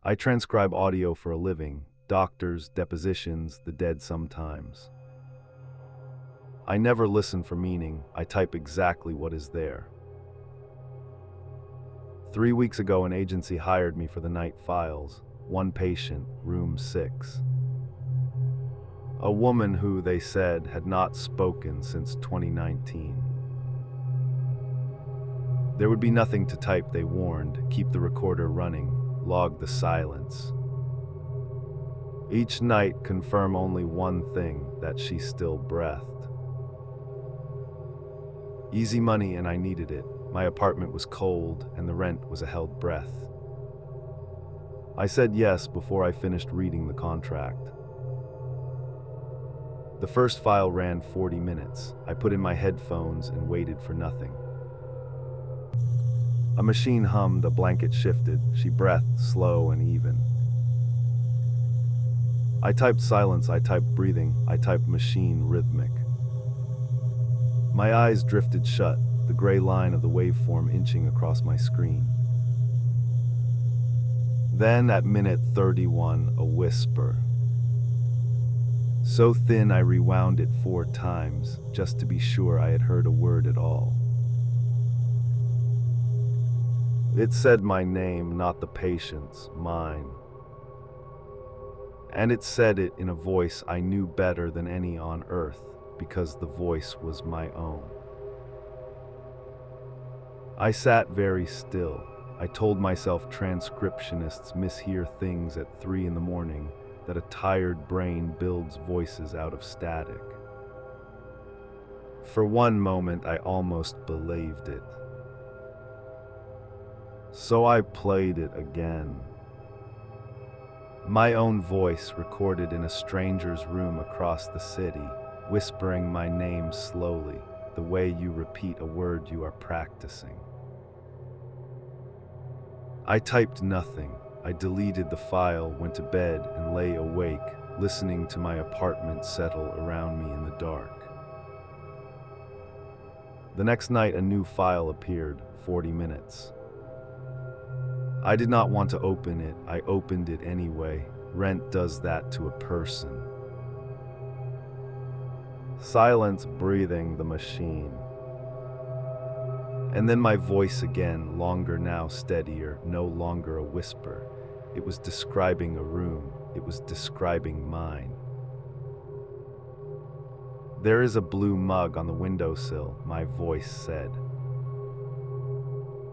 I transcribe audio for a living, doctors, depositions, the dead sometimes. I never listen for meaning, I type exactly what is there. 3 weeks ago, an agency hired me for the night files. 1 patient, room 6. A woman who, they said, had not spoken since 2019. There would be nothing to type, they warned. Keep the recorder running, log the silence. Each night confirm only one thing, that she still breathed. Easy money, and I needed it. My apartment was cold, and the rent was a held breath. I said yes before I finished reading the contract. The first file ran 40 minutes. I put in my headphones and waited for nothing. A machine hummed, a blanket shifted. She breathed, slow and even. I typed silence, I typed breathing, I typed machine rhythmic. My eyes drifted shut, the gray line of the waveform inching across my screen. Then, at minute 31, a whisper. So thin I rewound it 4 times, just to be sure I had heard a word at all. It said my name, not the patient's, mine. And it said it in a voice I knew better than any on earth, because the voice was my own. I sat very still. I told myself transcriptionists mishear things at 3 in the morning, that a tired brain builds voices out of static. For one moment, I almost believed it. So I played it again. My own voice recorded in a stranger's room across the city, whispering my name slowly, the way you repeat a word you are practicing. I typed nothing. I deleted the file, went to bed, and lay awake, listening to my apartment settle around me in the dark. The next night, a new file appeared, 40 minutes. I did not want to open it. I opened it anyway. Rent does that to a person. Silence, breathing, the machine. And then my voice again, longer now, steadier, no longer a whisper. It was describing a room. It was describing mine. There is a blue mug on the windowsill, my voice said.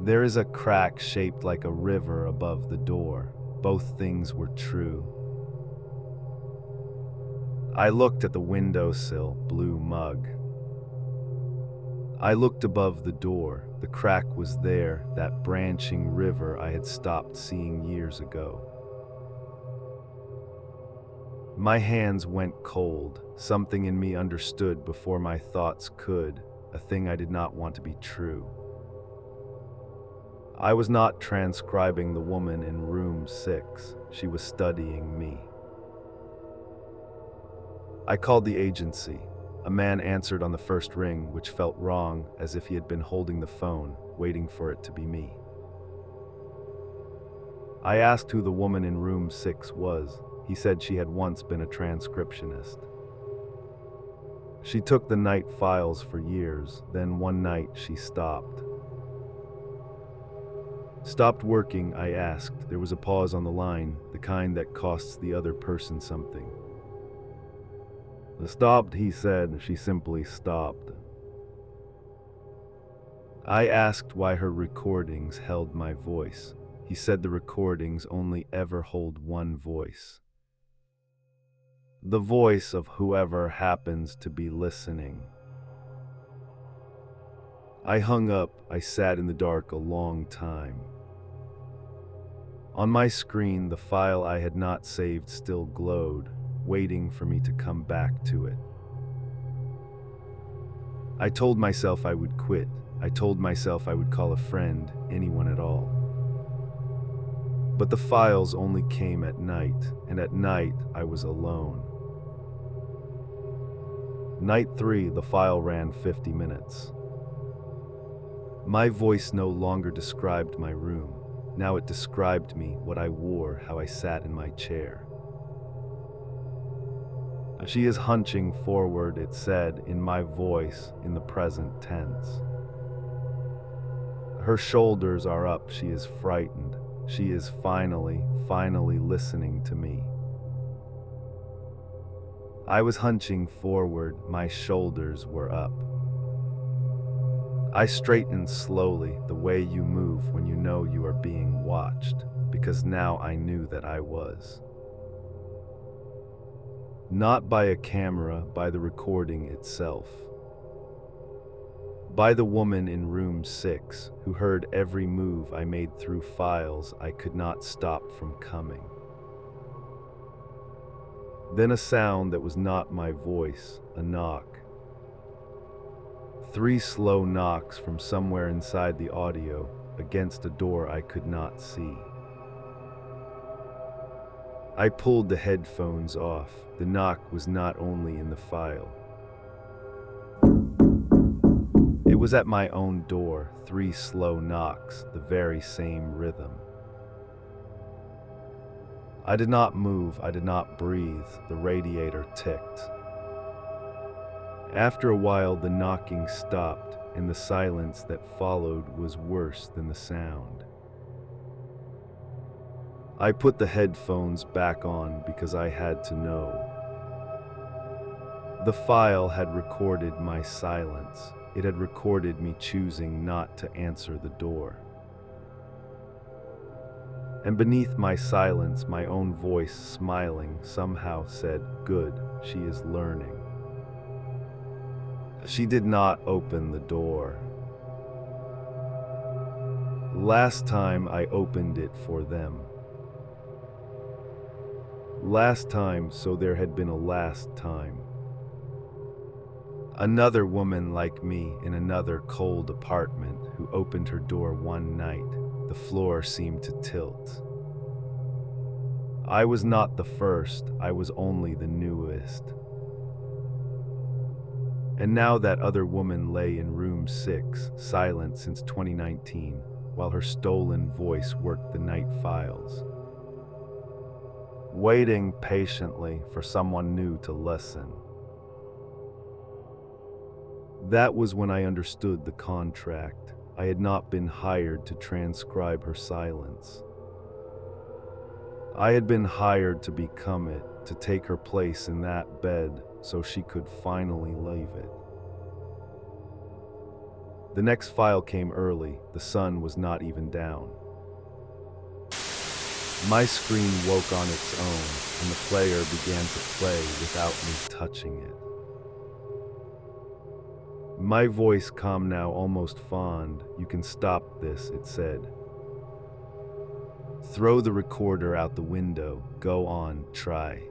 There is a crack shaped like a river above the door. Both things were true. I looked at the windowsill, blue mug. I looked above the door. The crack was there, that branching river I had stopped seeing years ago. My hands went cold. Something in me understood before my thoughts could, a thing I did not want to be true. I was not transcribing the woman in room 6. She was studying me. I called the agency. A man answered on the first ring, which felt wrong, as if he had been holding the phone, waiting for it to be me. I asked who the woman in room 6 was. He said she had once been a transcriptionist. She took the night files for years, then one night she stopped. Stopped working, I asked. There was a pause on the line, the kind that costs the other person something. Stopped, he said. She simply stopped. I asked why her recordings held my voice. He said the recordings only ever hold one voice. The voice of whoever happens to be listening. I hung up. I sat in the dark a long time. On my screen, the file I had not saved still glowed, waiting for me to come back to it. I told myself I would quit. I told myself I would call a friend, anyone at all. But the files only came at night, and at night I was alone. Night 3, the file ran 50 minutes. My voice no longer described my room. Now it described me, what I wore, how I sat in my chair. She is hunching forward, it said, in my voice, in the present tense. Her shoulders are up, she is frightened. She is finally listening to me. I was hunching forward, my shoulders were up. I straightened slowly, the way you move when you know you are being watched, because now I knew that I was. Not by a camera, by the recording itself. By the woman in room 6, who heard every move I made through files I could not stop from coming. Then a sound that was not my voice, a knock. 3 slow knocks from somewhere inside the audio, against a door I could not see. I pulled the headphones off. The knock was not only in the file. It was at my own door, 3 slow knocks, the very same rhythm. I did not move, I did not breathe, the radiator ticked. After a while the knocking stopped, and the silence that followed was worse than the sound. I put the headphones back on because I had to know. The file had recorded my silence. It had recorded me choosing not to answer the door. And beneath my silence, my own voice, smiling, somehow said, "Good, she is learning." She did not open the door. Last time I opened it for them. Last time, so there had been a last time. Another woman like me in another cold apartment who opened her door one night. The floor seemed to tilt. I was not the first, I was only the newest. And now that other woman lay in room 6, silent since 2019, while her stolen voice worked the night files. Waiting patiently for someone new to listen. That was when I understood the contract. I had not been hired to transcribe her silence. I had been hired to become it, to take her place in that bed so she could finally leave it. The next file came early. The sun was not even down. My screen woke on its own, and the player began to play without me touching it. My voice, calm now, almost fond. "You can stop this," it said. "Throw the recorder out the window. Go on, try."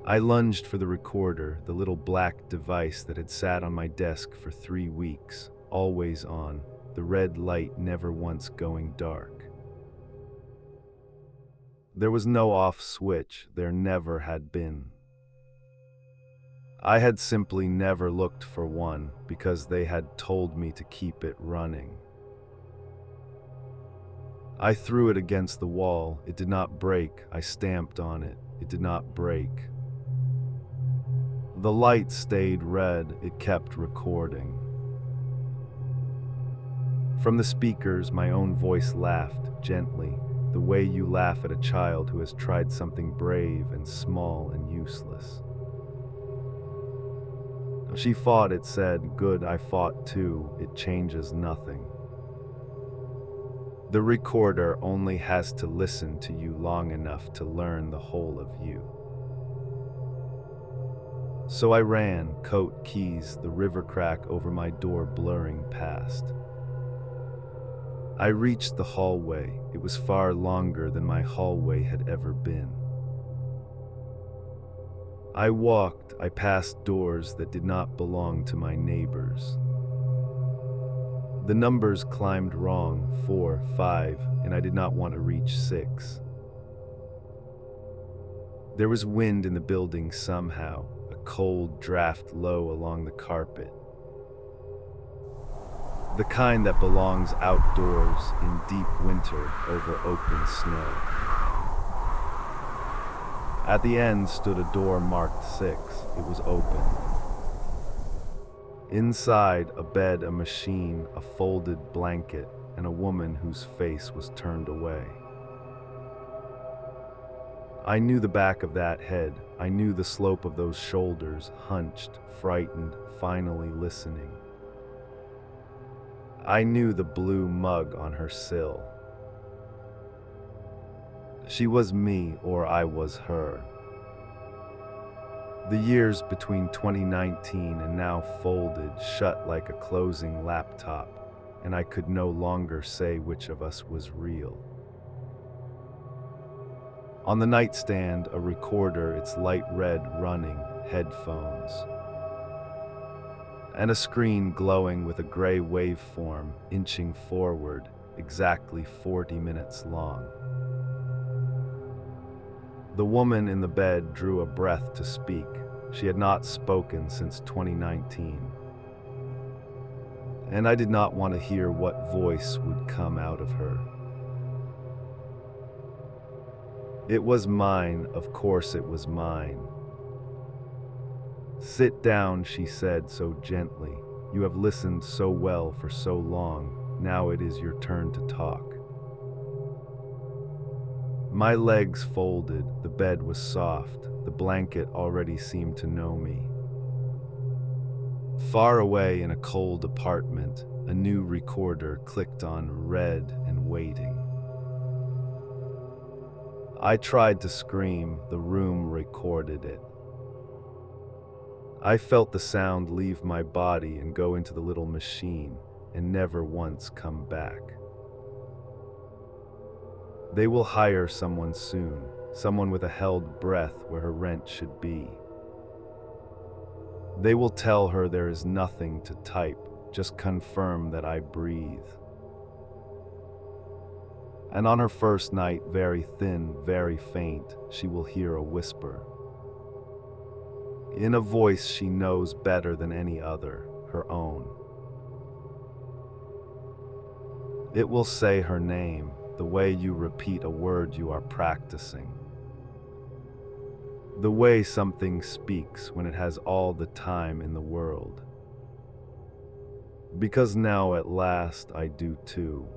I lunged for the recorder, the little black device that had sat on my desk for 3 weeks, always on, the red light never once going dark. There was no off switch, there never had been. I had simply never looked for one because they had told me to keep it running. I threw it against the wall. It did not break. I stamped on it. It did not break. The light stayed red. It kept recording. From the speakers, my own voice laughed, gently, the way you laugh at a child who has tried something brave and small and useless. She fought, it said. Good, I fought too. It changes nothing. The recorder only has to listen to you long enough to learn the whole of you. So I ran, coat, keys, the river crack over my door blurring past. I reached the hallway. It was far longer than my hallway had ever been. I walked, I passed doors that did not belong to my neighbors. The numbers climbed wrong, 4, 5, and I did not want to reach 6. There was wind in the building somehow, a cold draft low along the carpet. The kind that belongs outdoors in deep winter over open snow. At the end stood a door marked 6. It was open. Inside, a bed, a machine, a folded blanket, and a woman whose face was turned away. I knew the back of that head. I knew the slope of those shoulders, hunched, frightened, finally listening. I knew the blue mug on her sill. She was me, or I was her. The years between 2019 and now folded shut like a closing laptop, and I could no longer say which of us was real. On the nightstand, a recorder, its light red running, headphones, and a screen glowing with a gray waveform inching forward, exactly 40 minutes long. The woman in the bed drew a breath to speak. She had not spoken since 2019. And I did not want to hear what voice would come out of her. It was mine, of course it was mine. "Sit down," she said so gently. "You have listened so well for so long. Now it is your turn to talk." My legs folded, the bed was soft, the blanket already seemed to know me. Far away in a cold apartment, a new recorder clicked on "read" and "waiting." I tried to scream, the room recorded it. I felt the sound leave my body and go into the little machine, and never once come back. They will hire someone soon, someone with a held breath where her rent should be. They will tell her there is nothing to type, just confirm that I breathe. And on her first night, very thin, very faint, she will hear a whisper. In a voice she knows better than any other, her own. It will say her name, the way you repeat a word you are practicing. The way something speaks when it has all the time in the world. Because now at last I do too.